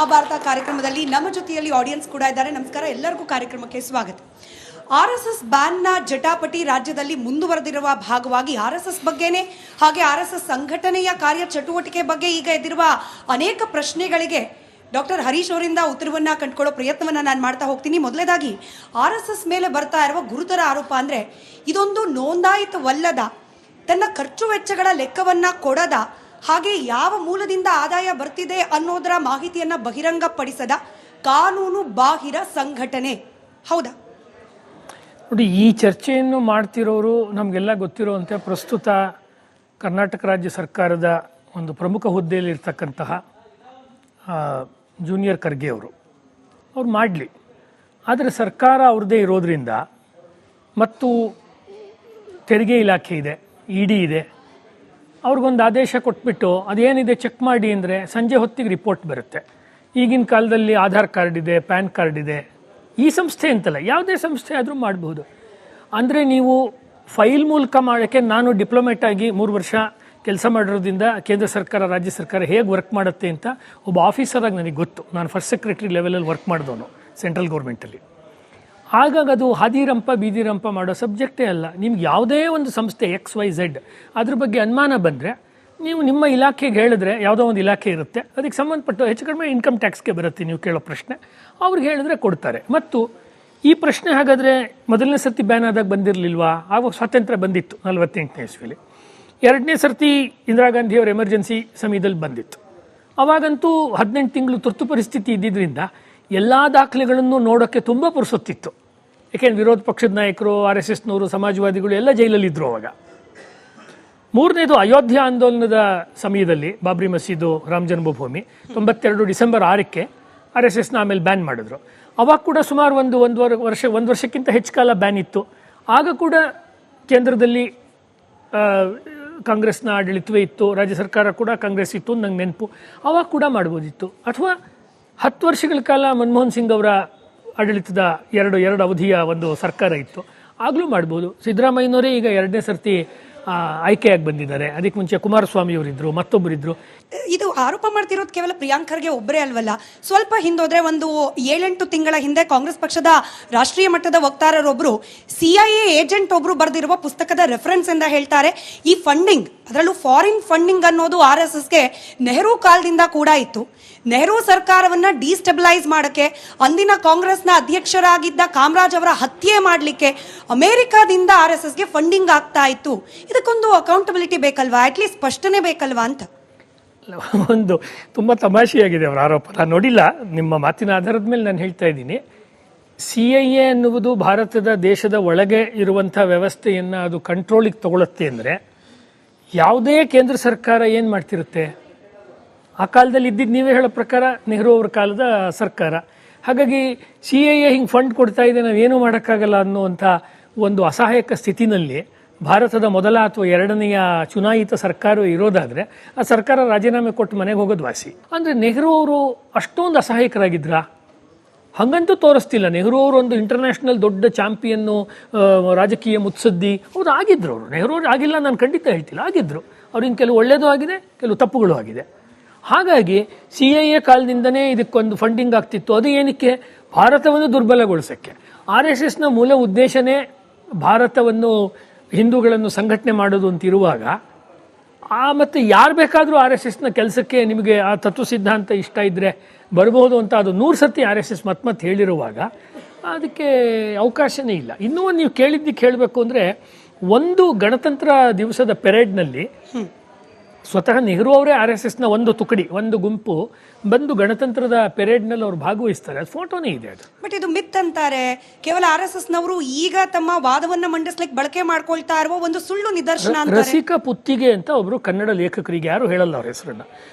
ಮಹಾಭಾರತ ಕಾರ್ಯಕ್ರಮದಲ್ಲಿ ನಮ್ಮ ಜೊತೆಯಲ್ಲಿ ಆಡಿಯನ್ಸ್ ಕೂಡ ಇದ್ದಾರೆ. ನಮಸ್ಕಾರ, ಎಲ್ಲರಿಗೂ ಕಾರ್ಯಕ್ರಮಕ್ಕೆ ಸ್ವಾಗತ. RSS ಬ್ಯಾನ್ನ ಜಟಾಪಟಿ ರಾಜ್ಯದಲ್ಲಿ ಮುಂದುವರೆದಿರುವ ಭಾಗವಾಗಿ RSS ಬಗ್ಗೆನೇ ಹಾಗೆ RSS ಸಂಘಟನೆಯ ಕಾರ್ಯ ಚಟುವಟಿಕೆ ಬಗ್ಗೆ ಈಗ ಎದ್ದಿರುವ ಅನೇಕ ಪ್ರಶ್ನೆಗಳಿಗೆ ಡಾಕ್ಟರ್ ಹರೀಶ್ ಅವರಿಂದ ಉತ್ತರವನ್ನು ಕಂಡುಕೊಳ್ಳೋ ಪ್ರಯತ್ನವನ್ನು ನಾನು ಮಾಡ್ತಾ ಹೋಗ್ತೀನಿ. ಮೊದಲನೇದಾಗಿ RSS ಮೇಲೆ ಬರ್ತಾ ಇರುವ ಗುರುತರ ಆರೋಪ ಅಂದರೆ ಇದೊಂದು ನೋಂದಾಯಿತವಲ್ಲದ, ತನ್ನ ಖರ್ಚು ವೆಚ್ಚಗಳ ಲೆಕ್ಕವನ್ನು ಕೊಡದ, ಹಾಗೆ ಯಾವ ಮೂಲದಿಂದ ಆದಾಯ ಬರ್ತಿದೆ ಅನ್ನೋದರ ಮಾಹಿತಿಯನ್ನು ಬಹಿರಂಗಪಡಿಸದ ಕಾನೂನು ಬಾಹಿರ ಸಂಘಟನೆ. ಹೌದಾ? ನೋಡಿ, ಈ ಚರ್ಚೆಯನ್ನು ಮಾಡ್ತಿರೋರು ನಮಗೆಲ್ಲ ಗೊತ್ತಿರುವಂತೆ ಪ್ರಸ್ತುತ ಕರ್ನಾಟಕ ರಾಜ್ಯ ಸರ್ಕಾರದ ಒಂದು ಪ್ರಮುಖ ಹುದ್ದೆಯಲ್ಲಿ ಇರ್ತಕ್ಕಂತಹ ಜೂನಿಯರ್ ಖರ್ಗೆ ಅವ್ರು ಮಾಡಲಿ. ಆದರೆ ಸರ್ಕಾರ ಅವ್ರದ್ದೇ ಇರೋದ್ರಿಂದ ಮತ್ತು ತೆರಿಗೆ ಇಲಾಖೆ ಇದೆ, ED ಇದೆ, ಅವ್ರಿಗೊಂದು ಆದೇಶ ಕೊಟ್ಬಿಟ್ಟು ಅದೇನಿದೆ ಚೆಕ್ ಮಾಡಿ ಅಂದರೆ ಸಂಜೆ ಹೊತ್ತಿಗೆ ರಿಪೋರ್ಟ್ ಬರುತ್ತೆ. ಈಗಿನ ಕಾಲದಲ್ಲಿ ಆಧಾರ್ ಕಾರ್ಡ್ ಇದೆ, ಪ್ಯಾನ್ ಕಾರ್ಡ್ ಇದೆ. ಈ ಸಂಸ್ಥೆ ಅಂತಲ್ಲ, ಯಾವುದೇ ಸಂಸ್ಥೆ ಆದರೂ ಮಾಡಬಹುದು. ಅಂದರೆ ನೀವು ಫೈಲ್ ಮೂಲಕ ಮಾಡೋಕ್ಕೆ, ನಾನು ಡಿಪ್ಲೊಮೇಟ್ ಆಗಿ 3 ವರ್ಷ ಕೆಲಸ ಮಾಡಿರೋದ್ರಿಂದ ಕೇಂದ್ರ ಸರ್ಕಾರ ರಾಜ್ಯ ಸರ್ಕಾರ ಹೇಗೆ ವರ್ಕ್ ಮಾಡುತ್ತೆ ಅಂತ ಒಬ್ಬ ಆಫೀಸರಾಗಿ ನನಗೆ ಗೊತ್ತು. ನಾನು ಫಸ್ಟ್ ಸೆಕ್ರೆಟರಿ ಲೆವೆಲಲ್ಲಿ ವರ್ಕ್ ಮಾಡಿದವನು ಸೆಂಟ್ರಲ್ ಗೌರ್ಮೆಂಟಲ್ಲಿ. ಹಾಗಾಗಿ ಅದು ಹಾದಿರಂಪ ಬೀದಿರಂಪ ಮಾಡೋ ಸಬ್ಜೆಕ್ಟೇ ಅಲ್ಲ. ನಿಮ್ಗೆ ಯಾವುದೇ ಒಂದು ಸಂಸ್ಥೆ XYZ ಅದ್ರ ಬಗ್ಗೆ ಅನುಮಾನ ಬಂದರೆ ನೀವು ನಿಮ್ಮ ಇಲಾಖೆಗೆ ಹೇಳಿದ್ರೆ, ಯಾವುದೋ ಒಂದು ಇಲಾಖೆ ಇರುತ್ತೆ, ಅದಕ್ಕೆ ಸಂಬಂಧಪಟ್ಟ ಹೆಚ್ಚು ಕಡಿಮೆ ಇನ್ಕಮ್ ಟ್ಯಾಕ್ಸ್ಗೆ ಬರುತ್ತೆ ನೀವು ಕೇಳೋ ಪ್ರಶ್ನೆ, ಅವ್ರಿಗೆ ಹೇಳಿದ್ರೆ ಕೊಡ್ತಾರೆ. ಮತ್ತು ಈ ಪ್ರಶ್ನೆ ಹಾಗಾದರೆ ಮೊದಲನೇ ಸರ್ತಿ ಬ್ಯಾನ್ ಆದಾಗ ಬಂದಿರಲಿಲ್ವಾ? ಆವಾಗ ಸ್ವಾತಂತ್ರ್ಯ ಬಂದಿತ್ತು 48ನೇ ಇಸ್ವಿಲಿ. 2ನೇ ಸರ್ತಿ ಇಂದಿರಾ ಗಾಂಧಿಯವರ ಎಮರ್ಜೆನ್ಸಿ ಸಮಯದಲ್ಲಿ ಬಂದಿತ್ತು. ಅವಾಗಂತೂ 18 ತಿಂಗಳು ತುರ್ತು ಪರಿಸ್ಥಿತಿ ಇದ್ದಿದ್ದರಿಂದ ಎಲ್ಲ ದಾಖಲೆಗಳನ್ನು ನೋಡೋಕ್ಕೆ ತುಂಬ ಪುರ್ಸೊತ್ತಿತ್ತು. ಏಕೆಂದ್ರೆ ವಿರೋಧ ಪಕ್ಷದ ನಾಯಕರು, RSSನವರು, ಸಮಾಜವಾದಿಗಳು ಎಲ್ಲ ಜೈಲಲ್ಲಿದ್ದರು ಅವಾಗ. 3ನೇದು ಅಯೋಧ್ಯ ಆಂದೋಲನದ ಸಮಯದಲ್ಲಿ ಬಾಬ್ರಿ ಮಸೀದು, ರಾಮ ಜನ್ಮಭೂಮಿ 92 ಡಿಸೆಂಬರ್ 6ಕ್ಕೆ RSSನ ಆಮೇಲೆ ಬ್ಯಾನ್ ಮಾಡಿದ್ರು. ಅವಾಗ ಕೂಡ ಸುಮಾರು ಒಂದು ವರ್ಷಕ್ಕಿಂತ ಹೆಚ್ಚು ಕಾಲ ಬ್ಯಾನ್ ಇತ್ತು. ಆಗ ಕೂಡ ಕೇಂದ್ರದಲ್ಲಿ ಕಾಂಗ್ರೆಸ್ನ ಆಡಳಿತವೇ ಇತ್ತು, ರಾಜ್ಯ ಸರ್ಕಾರ ಕೂಡ ಕಾಂಗ್ರೆಸ್ ಇತ್ತು, ನಂಗೆ ನೆನಪು. ಅವಾಗ ಕೂಡ ಮಾಡ್ಬೋದಿತ್ತು. ಅಥವಾ 10 ವರ್ಷಗಳ ಕಾಲ ಮನಮೋಹನ್ ಸಿಂಗ್ ಅವರ ಆಡಳಿತದ ಎರಡು ಅವಧಿಯ ಒಂದು ಸರ್ಕಾರ ಇತ್ತು, ಆಗಲೂ ಮಾಡ್ಬೋದು. ಸಿದ್ದರಾಮಯ್ಯನವರೇ ಈಗ 2ನೇ ಸರ್ತಿ ಆಯ್ಕೆಯಾಗಿ ಬಂದಿದ್ದಾರೆ. ಅದಕ್ಕೆ ಮುಂಚೆ ಕುಮಾರಸ್ವಾಮಿ ಅವರಿದ್ದರು, ಮತ್ತೊಬ್ಬರಿದ್ದರು. ಇದು ಆರೋಪ ಮಾಡ್ತಿರೋದು ಕೇವಲ ಪ್ರಿಯಾಂಕ್ ಖರ್ಗೆ ಒಬ್ಬರೇ ಅಲ್ವಲ್ಲ. ಸ್ವಲ್ಪ ಹಿಂದೋದ್ರೆ ಒಂದು 7-8 ತಿಂಗಳ ಹಿಂದೆ ಕಾಂಗ್ರೆಸ್ ಪಕ್ಷದ ರಾಷ್ಟ್ರೀಯ ಮಟ್ಟದ ವಕ್ತಾರರೊಬ್ಬರು CIA ಏಜೆಂಟ್ ಒಬ್ಬರು ಬರೆದಿರುವ ಪುಸ್ತಕದ ರೆಫರೆನ್ಸ್ ಇಂದ ಹೇಳ್ತಾರೆ, ಈ ಫಂಡಿಂಗ್, ಅದರಲ್ಲೂ ಫಾರಿನ್ ಫಂಡಿಂಗ್ ಅನ್ನೋದು RSSಗೆ ನೆಹರು ಕಾಲದಿಂದ ಕೂಡ ಇತ್ತು. ನೆಹರು ಸರ್ಕಾರವನ್ನ ಡಿಸ್ಟೆಬಿಲೈಸ್ ಮಾಡೋಕ್ಕೆ, ಅಂದಿನ ಕಾಂಗ್ರೆಸ್ನ ಅಧ್ಯಕ್ಷರಾಗಿದ್ದ ಕಾಮರಾಜ್ ಅವರ ಹತ್ಯೆ ಮಾಡಲಿಕ್ಕೆ ಅಮೆರಿಕಾದಿಂದ RSSಗೆ ಫಂಡಿಂಗ್ ಆಗ್ತಾ ಇತ್ತು. ಇದಕ್ಕೊಂದು ಅಕೌಂಟಬಿಲಿಟಿ ಬೇಕಲ್ವಾ? ಅಟ್ಲೀಸ್ಟ್ ಸ್ಪಷ್ಟನೆ ಬೇಕಲ್ವಾ ಅಂತ. ಒಂದು ತುಂಬ ತಮಾಷೆಯಾಗಿದೆ ಅವರ ಆರೋಪ. ನಾನು ನೋಡಿಲ್ಲ, ನಿಮ್ಮ ಮಾತಿನ ಆಧಾರದ ಮೇಲೆ ನಾನು ಹೇಳ್ತಾ ಇದ್ದೀನಿ. CIA ಅನ್ನುವುದು ಭಾರತದ ದೇಶದ ಒಳಗೆ ಇರುವಂಥ ವ್ಯವಸ್ಥೆಯನ್ನು ಅದು ಕಂಟ್ರೋಲಿಗೆ ತಗೊಳುತ್ತೆ ಅಂದರೆ ಯಾವುದೇ ಕೇಂದ್ರ ಸರ್ಕಾರ ಏನು ಮಾಡ್ತಿರುತ್ತೆ? ಆ ಕಾಲದಲ್ಲಿ ಇದ್ದಿದ್ದು ನೀವೇ ಹೇಳೋ ಪ್ರಕಾರ ನೆಹರು ಅವರ ಕಾಲದ ಸರ್ಕಾರ. ಹಾಗಾಗಿ CIA ಹಿಂಗೆ ಫಂಡ್ ಕೊಡ್ತಾ ಇದೆ, ನಾವೇನು ಮಾಡೋಕ್ಕಾಗಲ್ಲ ಅನ್ನುವಂಥ ಒಂದು ಅಸಹಾಯಕ ಸ್ಥಿತಿನಲ್ಲಿ ಭಾರತದ ಮೊದಲ ಅಥವಾ 2ನೆಯ ಚುನಾಯಿತ ಸರ್ಕಾರ ಇರೋದಾದರೆ ಆ ಸರ್ಕಾರ ರಾಜೀನಾಮೆ ಕೊಟ್ಟು ಮನೆಗೆ ಹೋಗೋದು ವಾಸಿ. ಅಂದರೆ ನೆಹರು ಅವರು ಅಷ್ಟೊಂದು ಅಸಹಾಯಕರಾಗಿದ್ರಾ? ಹಾಗಂತೂ ತೋರಿಸ್ತಿಲ್ಲ. ನೆಹರು ಅವರು ಒಂದು ಇಂಟರ್ನ್ಯಾಷನಲ್ ದೊಡ್ಡ ಚಾಂಪಿಯನ್ನು, ರಾಜಕೀಯ ಮುತ್ಸದ್ದಿ ಹೌದು ಆಗಿದ್ರು ಅವರು. ನೆಹರು ಅವರು ಆಗಿಲ್ಲ ನಾನು ಖಂಡಿತ ಹೇಳ್ತಿಲ್ಲ, ಆಗಿದ್ದರು. ಅವ್ರಿಂದ ಕೆಲವು ಒಳ್ಳೆಯದು ಆಗಿದೆ, ಕೆಲವು ತಪ್ಪುಗಳು ಆಗಿದೆ. ಹಾಗಾಗಿ CIA ಕಾಲದಿಂದನೇ ಇದಕ್ಕೊಂದು ಫಂಡಿಂಗ್ ಆಗ್ತಿತ್ತು. ಅದು ಏನಕ್ಕೆ? ಭಾರತವನ್ನು ದುರ್ಬಲಗೊಳಿಸೋಕ್ಕೆ. RSSನ ಮೂಲ ಉದ್ದೇಶನೇ ಭಾರತವನ್ನು, ಹಿಂದೂಗಳನ್ನು ಸಂಘಟನೆ ಮಾಡೋದು ಅಂತಿರುವಾಗ, ಮತ್ತು ಯಾರು ಬೇಕಾದರೂ RSSನ ಕೆಲಸಕ್ಕೆ ನಿಮಗೆ ಆ ತತ್ವ ಸಿದ್ಧಾಂತ ಇಷ್ಟ ಇದ್ದರೆ ಬರ್ಬೋದು ಅಂತ ಅದು 100 ಸರ್ತಿ RSS ಮತ್ತೆ ಹೇಳಿರುವಾಗ ಅದಕ್ಕೆ ಅವಕಾಶನೇ ಇಲ್ಲ. ಇನ್ನೂ ಒಂದು ನೀವು ಕೇಳಿದ್ದಕ್ಕೆ ಹೇಳಬೇಕು ಅಂದರೆ, ಒಂದು ಗಣತಂತ್ರ ದಿವಸದ ಪೆರೇಡ್ನಲ್ಲಿ ಸ್ವತಃ ನೆಹರು ಅವರೇ RSSನ ಒಂದು ತುಕಡಿ, ಒಂದು ಗುಂಪು ಬಂದು ಗಣತಂತ್ರದ ಪೆರೇಡ್ನಲ್ಲಿ ಅವ್ರು ಭಾಗವಹಿಸ್ತಾರೆ. ಅದು ಫೋಟೋನೇ ಇದೆ. ಅದು ಬಟ್ ಇದು ಮಿತ್ ಅಂತಾರೆ. ಕೇವಲ RSSನವರು ಈಗ ತಮ್ಮ ವಾದವನ್ನ ಮಂಡಿಸ್ಲಿಕ್ಕೆ ಬಳಕೆ ಮಾಡ್ಕೊಳ್ತಾ ಇರುವ ಒಂದು ಸುಳ್ಳು ನಿದರ್ಶನ ಅಂತ. ರಸಿಕ ಪುತ್ತಿಗೆ ಅಂತ ಒಬ್ಬರು ಕನ್ನಡ ಲೇಖಕರಿಗೆ, ಯಾರು ಹೇಳಲ್ಲ ಅವ್ರ ಹೆಸರನ್ನ,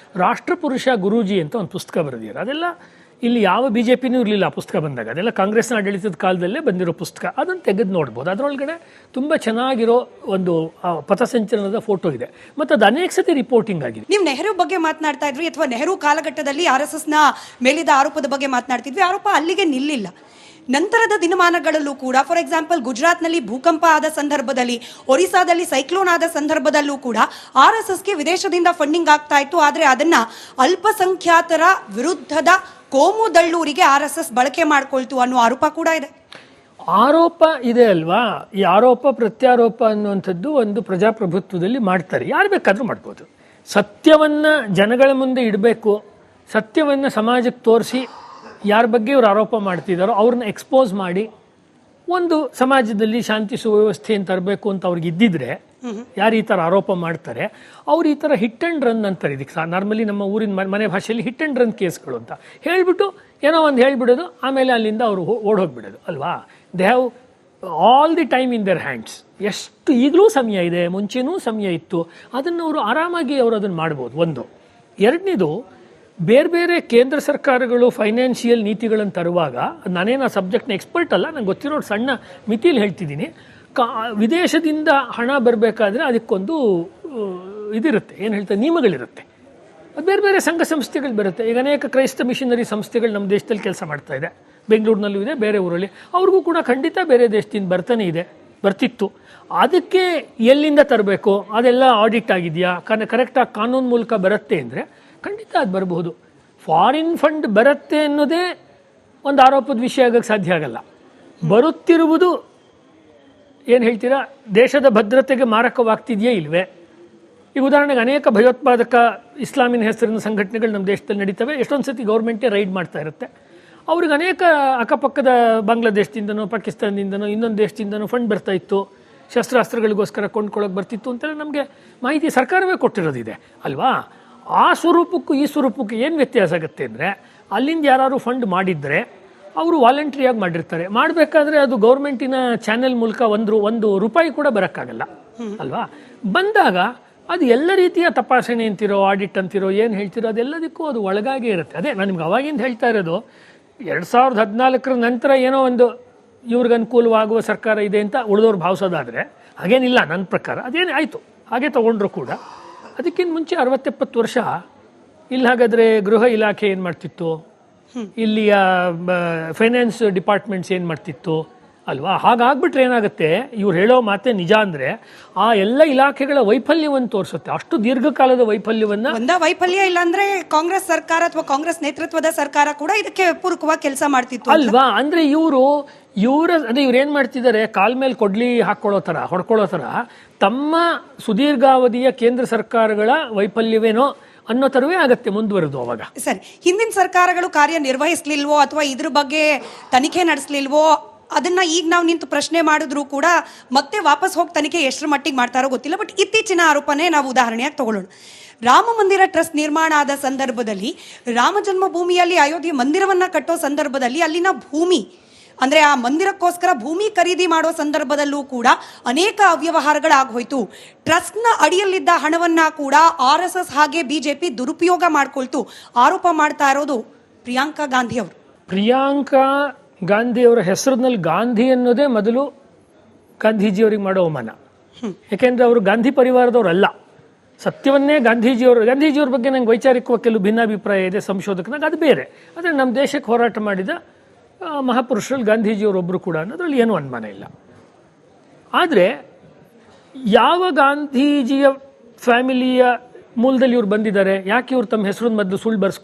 ರಾಷ್ಟ್ರಪುರುಷ ಗುರೂಜಿ ಅಂತ ಒಂದು ಪುಸ್ತಕ ಬರೆದಿದ್ದಾರೆ. ಅದೆಲ್ಲ ಇಲ್ಲಿ ಯಾವ BJPನೂ ಇರಲಿಲ್ಲ ಆ ಪುಸ್ತಕ ಬಂದಾಗ, ಅದೆಲ್ಲ ಕಾಂಗ್ರೆಸ್ನ ಆಡಳಿತದ ಕಾಲದಲ್ಲೇ ಬಂದಿರೋ ಪುಸ್ತಕ. ಅದನ್ನು ತೆಗೆದು ನೋಡ್ಬೋದು. ಅದರೊಳಗಡೆ ತುಂಬ ಚೆನ್ನಾಗಿರೋ ಒಂದು ಪಥಸಂಚಲನದ ಫೋಟೋ ಇದೆ, ಮತ್ತು ಅದು ಅನೇಕ ಸತಿ ರಿಪೋರ್ಟಿಂಗ್ ಆಗಿದೆ. ನೀವು ನೆಹರು ಬಗ್ಗೆ ಮಾತನಾಡ್ತಾ ಇದ್ವಿ, ಅಥವಾ ನೆಹರು ಕಾಲಘಟ್ಟದಲ್ಲಿ RSSನ ಮೇಲಿದ್ದ ಆರೋಪದ ಬಗ್ಗೆ ಮಾತನಾಡ್ತಿದ್ವಿ. ಆರೋಪ ಅಲ್ಲಿಗೆ ನಿಲ್ಲಿಲ್ಲ. ನಂತರದ ದಿನಮಾನಗಳಲ್ಲೂ ಕೂಡ ಫಾರ್ ಎಕ್ಸಾಂಪಲ್ ಗುಜರಾತ್ನಲ್ಲಿ ಭೂಕಂಪ ಆದ ಸಂದರ್ಭದಲ್ಲಿ, ಒರಿಸ್ಸಾದಲ್ಲಿ ಸೈಕ್ಲೋನ್ ಆದ ಸಂದರ್ಭದಲ್ಲೂ ಕೂಡ RSSಗೆ ವಿದೇಶದಿಂದ ಫಂಡಿಂಗ್ ಆಗ್ತಾ ಇತ್ತು. ಆದರೆ ಅದನ್ನ ಅಲ್ಪಸಂಖ್ಯಾತರ ವಿರುದ್ಧದ ಕೋಮು ದಳ್ಳೂರಿಗೆ RSS ಬಳಕೆ ಮಾಡ್ಕೊಳ್ತು ಅನ್ನೋ ಆರೋಪ ಕೂಡ ಇದೆ. ಆರೋಪ ಇದೆ ಅಲ್ವಾ? ಈ ಆರೋಪ ಪ್ರತ್ಯಾರೋಪ ಅನ್ನುವಂಥದ್ದು ಒಂದು ಪ್ರಜಾಪ್ರಭುತ್ವದಲ್ಲಿ ಮಾಡ್ತಾರೆ, ಯಾರು ಬೇಕಾದರೂ ಮಾಡ್ಬೋದು. ಸತ್ಯವನ್ನು ಜನಗಳ ಮುಂದೆ ಇಡಬೇಕು, ಸತ್ಯವನ್ನು ಸಮಾಜಕ್ಕೆ ತೋರಿಸಿ ಯಾರ ಬಗ್ಗೆ ಇವ್ರು ಆರೋಪ ಮಾಡ್ತಿದ್ದಾರೋ ಅವ್ರನ್ನ ಎಕ್ಸ್ಪೋಸ್ ಮಾಡಿ ಒಂದು ಸಮಾಜದಲ್ಲಿ ಶಾಂತಿ ಸುವ್ಯವಸ್ಥೆಯನ್ನು ತರಬೇಕು ಅಂತ ಅವ್ರಿಗೆ ಇದ್ದಿದ್ರೆ, ಯಾರು ಈ ಥರ ಆರೋಪ ಮಾಡ್ತಾರೆ ಅವ್ರು ಈ ಥರ ಹಿಟ್ ಆ್ಯಂಡ್ ರನ್ ಅಂತಾರೆ. ಇದಕ್ಕೆ ನಾರ್ಮಲಿ ನಮ್ಮ ಊರಿನ ಮನೆ ಭಾಷೆಯಲ್ಲಿ ಹಿಟ್ ಆ್ಯಂಡ್ ರನ್ ಕೇಸ್ಗಳು ಅಂತ ಹೇಳಿಬಿಟ್ಟು ಏನೋ ಒಂದು ಹೇಳಿಬಿಡೋದು, ಆಮೇಲೆ ಅಲ್ಲಿಂದ ಅವರು ಓಡೋಗ್ಬಿಡೋದು ಅಲ್ವಾ. They have all the time in their hands. ಎಷ್ಟು ಈಗಲೂ ಸಮಯ ಇದೆ, ಮುಂಚೆನೂ ಸಮಯ ಇತ್ತು, ಅದನ್ನು ಅವರು ಆರಾಮಾಗಿ ಅವರು ಅದನ್ನು ಮಾಡ್ಬೋದು. ಒಂದು. ಎರಡನೇದು, ಬೇರೆ ಬೇರೆ ಕೇಂದ್ರ ಸರ್ಕಾರಗಳು ಫೈನಾನ್ಷಿಯಲ್ ನೀತಿಗಳನ್ನು ತರುವಾಗ, ನಾನೇನು ಆ ಸಬ್ಜೆಕ್ಟ್ನ ಎಕ್ಸ್ಪರ್ಟ್ ಅಲ್ಲ, ನಂಗೆ ಗೊತ್ತಿರೋ ಸಣ್ಣ ಮಿತಿಲಿ ಹೇಳ್ತಿದ್ದೀನಿ. ವಿದೇಶದಿಂದ ಹಣ ಬರಬೇಕಾದ್ರೆ ಅದಕ್ಕೊಂದು ಇದಿರುತ್ತೆ, ಏನು ಹೇಳ್ತಾರೆ, ನಿಯಮಗಳಿರುತ್ತೆ. ಅದು ಬೇರೆ ಬೇರೆ ಸಂಘ ಸಂಸ್ಥೆಗಳು ಬರುತ್ತೆ. ಈಗ ಅನೇಕ ಕ್ರೈಸ್ತ ಮಿಷನರಿ ಸಂಸ್ಥೆಗಳು ನಮ್ಮ ದೇಶದಲ್ಲಿ ಕೆಲಸ ಮಾಡ್ತಾ ಇದೆ, ಬೆಂಗಳೂರಿನಲ್ಲೂ ಇದೆ, ಬೇರೆ ಊರಲ್ಲಿ. ಅವ್ರಿಗೂ ಕೂಡ ಖಂಡಿತ ಬೇರೆ ದೇಶದಿಂದ ಬರ್ತಿತ್ತು. ಅದಕ್ಕೆ ಎಲ್ಲಿಂದ ತರಬೇಕು, ಅದೆಲ್ಲ ಆಡಿಟ್ ಆಗಿದೆಯಾ, ಕರೆಕ್ಟಾಗಿ ಕಾನೂನು ಮೂಲಕ ಬರುತ್ತೆ ಅಂದರೆ ಖಂಡಿತ ಅದು ಬರಬಹುದು. ಫಾರಿನ್ ಫಂಡ್ ಬರುತ್ತೆ ಅನ್ನೋದೇ ಒಂದು ಆರೋಪದ ವಿಷಯ ಆಗಕ್ಕೆ ಸಾಧ್ಯ ಆಗಲ್ಲ. ಬರುತ್ತಿರುವುದು ಏನು ಹೇಳ್ತೀರಾ, ದೇಶದ ಭದ್ರತೆಗೆ ಮಾರಕವಾಗ್ತಿದೆಯೇ ಇಲ್ವೇ? ಈಗ ಉದಾಹರಣೆಗೆ ಅನೇಕ ಭಯೋತ್ಪಾದಕ ಇಸ್ಲಾಮಿನ ಹೆಸರಿನ ಸಂಘಟನೆಗಳು ನಮ್ಮ ದೇಶದಲ್ಲಿ ನಡೀತವೆ. ಎಷ್ಟೊಂದು ಸತಿ ಗೌರ್ಮೆಂಟೇ ರೈಡ್ ಮಾಡ್ತಾ ಇರುತ್ತೆ. ಅವ್ರಿಗೆ ಅನೇಕ ಅಕ್ಕಪಕ್ಕದ ಬಾಂಗ್ಲಾದೇಶದಿಂದನೋ ಪಾಕಿಸ್ತಾನದಿಂದನೋ ಇನ್ನೊಂದು ದೇಶದಿಂದನೋ ಫಂಡ್ ಬರ್ತಾ ಇತ್ತು, ಶಸ್ತ್ರಾಸ್ತ್ರಗಳಿಗೋಸ್ಕರ ಕೊಂಡ್ಕೊಳ್ಳೋಕೆ ಬರ್ತಿತ್ತು ಅಂತೆಲ್ಲ ನಮಗೆ ಮಾಹಿತಿ ಸರ್ಕಾರವೇ ಕೊಟ್ಟಿರೋದಿದೆ ಅಲ್ವಾ. ಆ ಸ್ವರೂಪಕ್ಕೂ ಈ ಸ್ವರೂಪಕ್ಕೂ ಏನು ವ್ಯತ್ಯಾಸ ಆಗುತ್ತೆ ಅಂದರೆ, ಅಲ್ಲಿಂದ ಯಾರು ಫಂಡ್ ಮಾಡಿದರೆ ಅವರು ವಾಲಂಟ್ರಿಯಾಗಿ ಮಾಡಿರ್ತಾರೆ. ಮಾಡಬೇಕಾದ್ರೆ ಅದು ಗೌರ್ಮೆಂಟಿನ ಚಾನೆಲ್ ಮೂಲಕ ಒಂದು ರೂಪಾಯಿ ಕೂಡ ಬರೋಕ್ಕಾಗಲ್ಲ ಅಲ್ವಾ. ಬಂದಾಗ ಅದು ಎಲ್ಲ ರೀತಿಯ ತಪಾಸಣೆ ಅಂತಿರೋ, ಆಡಿಟ್ ಅಂತಿರೋ, ಏನು ಹೇಳ್ತಿರೋ ಅದೆಲ್ಲದಕ್ಕೂ ಅದು ಒಳಗಾಗೇ ಇರುತ್ತೆ. ಅದೇ ನಾನು ನಿಮ್ಗೆ ಅವಾಗಿಂದ ಹೇಳ್ತಾ ಇರೋದು, 2014 ನಂತರ ಏನೋ ಒಂದು ಇವ್ರಿಗೆ ಅನುಕೂಲವಾಗುವ ಸರ್ಕಾರ ಇದೆ ಅಂತ ಉಳಿದವ್ರು ಭಾವಿಸೋದಾದರೆ ಹಾಗೇನಿಲ್ಲ. ನನ್ನ ಪ್ರಕಾರ ಅದೇನು ಆಯಿತು, ಹಾಗೆ ತೊಗೊಂಡ್ರು ಕೂಡ. ಅದಕ್ಕಿಂತ ಮುಂಚೆ 60-70 ವರ್ಷ ಇಲ್ಲಿ ಹಾಗಾದರೆ ಗೃಹ ಇಲಾಖೆ ಏನು ಮಾಡ್ತಿತ್ತು, ಇಲ್ಲಿಯ ಫೈನಾನ್ಸ್ ಡಿಪಾರ್ಟ್ಮೆಂಟ್ಸ್ ಏನು ಮಾಡ್ತಿತ್ತು ಅಲ್ವಾ. ಹಾಗಾಗ್ಬಿಟ್ರೆ ಏನಾಗುತ್ತೆ, ಇವ್ರು ಹೇಳೋ ಮಾತೇ ನಿಜ ಅಂದರೆ ಆ ಎಲ್ಲ ಇಲಾಖೆಗಳ ವೈಫಲ್ಯವನ್ನು ತೋರಿಸುತ್ತೆ. ಅಷ್ಟು ದೀರ್ಘಕಾಲದ ವೈಫಲ್ಯವನ್ನು ವೈಫಲ್ಯ ಇಲ್ಲ ಅಂದ್ರೆ ಕಾಂಗ್ರೆಸ್ ಸರ್ಕಾರ ಅಥವಾ ಕಾಂಗ್ರೆಸ್ ನೇತೃತ್ವದ ಸರ್ಕಾರ ಕೂಡ ಇದಕ್ಕೆ ಪೂರಕವಾಗಿ ಕೆಲಸ ಮಾಡ್ತಿತ್ತು ಅಲ್ವಾ. ಅಂದ್ರೆ ಇವ್ರೇನ್ ಮಾಡ್ತಿದ್ದಾರೆ, ಕಾಲ್ ಮೇಲೆ ಕೊಡ್ಲಿ ಹೊಡ್ಕೊಳ್ಳೋ ಥರ ತಮ್ಮ ಸುದೀರ್ಘಾವಧಿಯ ಕೇಂದ್ರ ಸರ್ಕಾರಗಳ ವೈಫಲ್ಯವೇನೋ ಅನ್ನೋ ಥರವೇ ಆಗತ್ತೆ ಮುಂದುವರೆದು. ಅವಾಗ ಸರಿ, ಹಿಂದಿನ ಸರ್ಕಾರಗಳು ಕಾರ್ಯನಿರ್ವಹಿಸ್ಲಿಲ್ವೋ ಅಥವಾ ಇದ್ರ ಬಗ್ಗೆ ತನಿಖೆ ನಡೆಸಲಿಲ್ವೋ ಅದನ್ನ ಈಗ ನಾವು ನಿಂತು ಪ್ರಶ್ನೆ ಮಾಡಿದ್ರು ಕೂಡ ಮತ್ತೆ ವಾಪಸ್ ಹೋಗಿ ತನಿಖೆ ಎಷ್ಟರ ಮಟ್ಟಿಗೆ ಮಾಡ್ತಾರೋ ಗೊತ್ತಿಲ್ಲ. ಬಟ್ ಇತ್ತೀಚಿನ ಆರೋಪನೇ ನಾವು ಉದಾಹರಣೆಯಾಗಿ ತಗೊಳ್ಳೋಣ. ರಾಮ ಮಂದಿರ ಟ್ರಸ್ಟ್ ನಿರ್ಮಾಣ ಆದ ಸಂದರ್ಭದಲ್ಲಿ, ರಾಮ ಜನ್ಮಭೂಮಿಯಲ್ಲಿ ಅಯೋಧ್ಯೆ ಮಂದಿರವನ್ನ ಕಟ್ಟೋ ಸಂದರ್ಭದಲ್ಲಿ ಅಲ್ಲಿನ ಭೂಮಿ ಅಂದ್ರೆ ಆ ಮಂದಿರಕ್ಕೋಸ್ಕರ ಭೂಮಿ ಖರೀದಿ ಮಾಡೋ ಸಂದರ್ಭದಲ್ಲೂ ಕೂಡ ಅನೇಕ ಅವ್ಯವಹಾರಗಳಾಗೋಯ್ತು. ಟ್ರಸ್ಟ್ನ ಅಡಿಯಲ್ಲಿದ್ದ ಹಣವನ್ನ ಕೂಡ RSS ಹಾಗೆ ಬಿಜೆಪಿ ದುರುಪಯೋಗ ಮಾಡ್ಕೊಳ್ತು ಆರೋಪ ಮಾಡ್ತಾ ಇರೋದು ಪ್ರಿಯಾಂಕಾ ಗಾಂಧಿ ಅವರು. ಪ್ರಿಯಾಂಕಾ ಗಾಂಧಿಯವರ ಹೆಸರಿನಲ್ಲಿ ಗಾಂಧಿ ಅನ್ನೋದೇ ಮೊದಲು ಗಾಂಧೀಜಿಯವರಿಗೆ ಮಾಡೋ ಅವಮಾನ. ಯಾಕೆಂದರೆ ಅವರು ಗಾಂಧಿ ಪರಿವಾರದವರಲ್ಲ. ಸತ್ಯವನ್ನೇ ಗಾಂಧೀಜಿಯವ್ರ ಬಗ್ಗೆ ನಂಗೆ ವೈಚಾರಿಕವಾಗಿ ಕೆಲವು ಭಿನ್ನಾಭಿಪ್ರಾಯ ಇದೆ ಸಂಶೋಧಕನಾಗ, ಅದು ಬೇರೆ. ಆದರೆ ನಮ್ಮ ದೇಶಕ್ಕೆ ಹೋರಾಟ ಮಾಡಿದ ಮಹಾಪುರುಷರಲ್ಲಿ ಗಾಂಧೀಜಿಯವರೊಬ್ಬರು ಕೂಡ ಅನ್ನೋದ್ರಲ್ಲಿ ಏನೂ ಅನುಮಾನ ಇಲ್ಲ. ಆದರೆ ಯಾವ ಗಾಂಧೀಜಿಯ ಫ್ಯಾಮಿಲಿಯ ಮೂಲದಲ್ಲಿ ಇವ್ರು ಬಂದಿದ್ದಾರೆ, ಯಾಕೆ ಇವ್ರು ತಮ್ಮ ಹೆಸರನ್ನು ಮೊದಲು ಸುಳ್ಳು